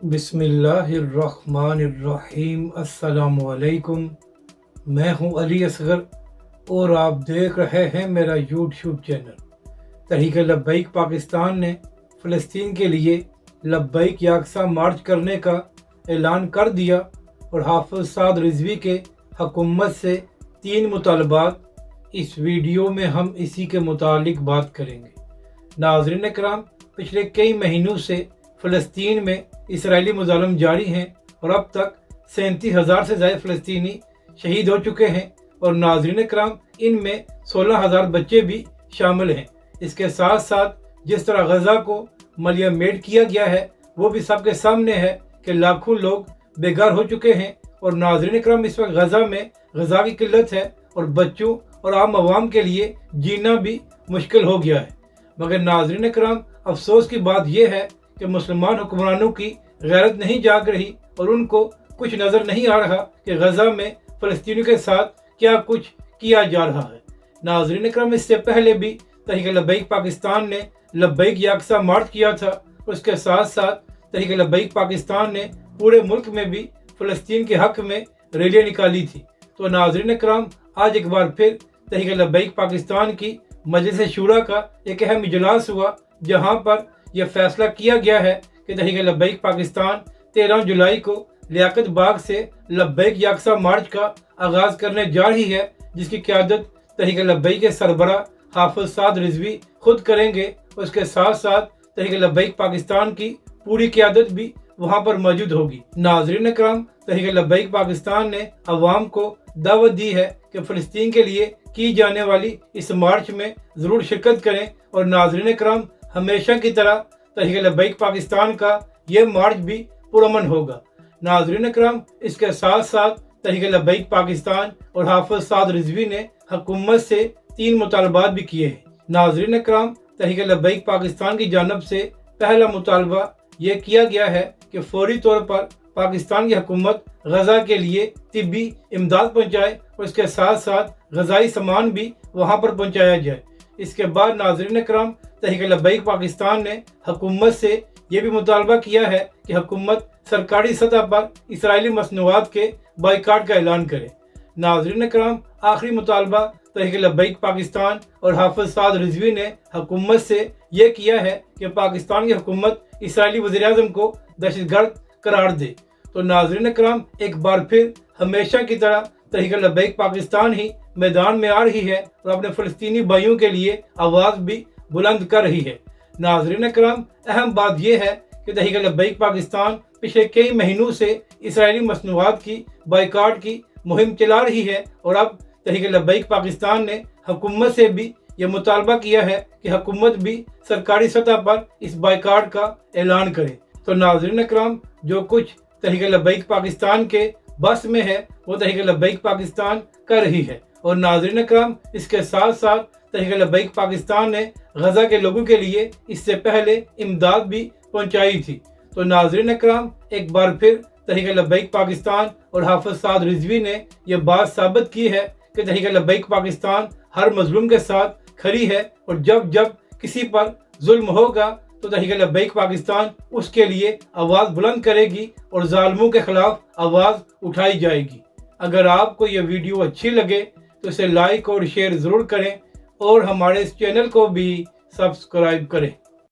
बिस्मिल्लाहिर्रहमानिर्रहीम। अस्सलाम वालेकुम। मैं हूं अली असगर और आप देख रहे हैं मेरा यूट्यूब चैनल। तहरीक लब्बैक पाकिस्तान ने फ़लस्तीन के लिए लब्बैक याकसा मार्च करने का ऐलान कर दिया और हाफ़िज़ साद रिज़वी के हुकूमत से 3 मुतालबात। इस वीडियो में हम इसी के मुतालिक बात करेंगे। नाज़रीन कराम, पिछले कई महीनों से फ़लस्तीन में इसराइली मुज़ालम जारी हैं और अब तक 37,000 से ज़्यादा फ़लस्तीनी शहीद हो चुके हैं और नाज़रीन कराम, इनमें 16,000 बच्चे भी शामिल हैं। इसके साथ साथ जिस तरह गज़ा को मलिया मेड किया गया है वो भी सबके सामने है कि लाखों लोग बेघर हो चुके हैं और नाज़रीन कराम, इस वक्त गज़ा में गज़ा की किल्लत है और बच्चों और आम आवाम के लिए जीना भी मुश्किल हो गया है। मगर नाज़रीन कराम, अफसोस की बात यह है कि मुसलमान हुक्मरानों की गैरत नहीं जाग रही और उनको कुछ नज़र नहीं आ रहा कि गज़ा में फ़लस्तीनियों के साथ क्या कुछ किया जा रहा है। नाज़रीन कराम, इससे पहले भी तहरीक लब्बैक पाकिस्तान ने लब्बैक याकसा मार्च किया था। उसके साथ साथ तहरीक लब्बैक पाकिस्तान ने पूरे मुल्क में भी फ़लस्तीन के हक़ में रैलियाँ निकाली थी। तो नाज़रीन कराम, आज एक बार फिर तहरीक लब्बैक पाकिस्तान की मजलिस शूरा का एक अहम इजलास हुआ, जहाँ पर यह फैसला किया गया है कि तहरीक लब्बैक पाकिस्तान 13 जुलाई को लियाकत बाग से लब्बैक याकसा मार्च का आगाज़ करने जा रही है, जिसकी क़यादत तहरीक लब्बैक के सरबराह हाफ़िज़ साद रिज़वी खुद करेंगे। उसके साथ साथ तहरीक लब्बैक पाकिस्तान की पूरी क़यादत भी वहाँ पर मौजूद होगी। नाज़रीन कराम, तहरीक लब्बैक पाकिस्तान ने अवाम को दावत दी है कि फ़लस्तीन के लिए की जाने वाली इस मार्च में ज़रूर शिरकत करें और नाज़रीन कराम, हमेशा की तरह तहरीक लब्बैक पाकिस्तान का ये मार्च भी पुरअमन होगा। नाज़रीन कराम, इसके साथ साथ तहरीक लब्बैक पाकिस्तान और हाफ़िज़ साद रिज़वी ने हुकूमत से 3 मुतालबात भी किए हैं। नाज़रीन कराम, तहरीक लब्बैक पाकिस्तान की जानिब से पहला मुतालबा ये किया गया है कि फौरी तौर पर पाकिस्तान की हुकूमत गज़ा के लिए तिब्बी इमदाद पहुँचाए और इसके साथ साथ गज़ाई सामान भी वहाँ पर पहुँचाया जाए। इसके बाद नाज़रीन कराम, तहरीक लब्बैक पाकिस्तान ने हुकूमत से ये भी मुतालबा किया है कि हुकूमत सरकारी सतह पर इसराइली मसनूआत के बाइकाट का ऐलान करे। नाज़रीन कराम, आखिरी मुतालबा तहरीक लब्बैक पाकिस्तान और हाफ़िज़ साद रिज़वी ने हुकूमत से ये किया है कि पाकिस्तान की हुकूमत इसराइली वज़ीर-ए-आज़म को दहशतगर्द करार दे। तो नाज़रीन कराम, एक बार फिर हमेशा की तरह तहरीक लब्बैक पाकिस्तान ही मैदान में आ रही है और अपने फ़लस्तीनी भाइयों के लिए आवाज़ भी बुलंद कर रही है। नाज़रीन कराम, अहम बात यह है कि तहरीक लब्बैक पाकिस्तान पिछले कई महीनों से इसराइली मसनूआत की बाइकाट की मुहिम चला रही है और अब तहरीक लब्बैक पाकिस्तान ने हुकूमत से भी यह मुतालबा किया है कि हुकूमत भी सरकारी सतह पर इस बाइकाट का ऐलान करे। तो नाज़रीन कराम, जो कुछ तहरीक लब्बैक पाकिस्तान के बस में है वो तहरीक लब्बैक पाकिस्तान कर रही है। और नाज़रीन कराम, इसके साथ साथ तहरीक लब्बैक पाकिस्तान ने गज़ा के लोगों के लिए इससे पहले इमदाद भी पहुँचाई थी। तो नाज़रीन कराम, एक बार फिर तहरीक लब्बैक पाकिस्तान और हाफ़िज़ साद रिज़वी ने यह बात साबित की है कि तहरीक लब्बैक पाकिस्तान हर मजलूम के साथ खड़ी है और जब जब किसी पर जुल्म होगा तो तहरीक लब्बैक पाकिस्तान उसके लिए आवाज़ बुलंद करेगी और जालिमों के खिलाफ आवाज़ उठाई जाएगी। अगर आपको यह वीडियो अच्छी लगे तो इसे लाइक और शेयर ज़रूर करें और हमारे इस चैनल को भी सब्सक्राइब करें।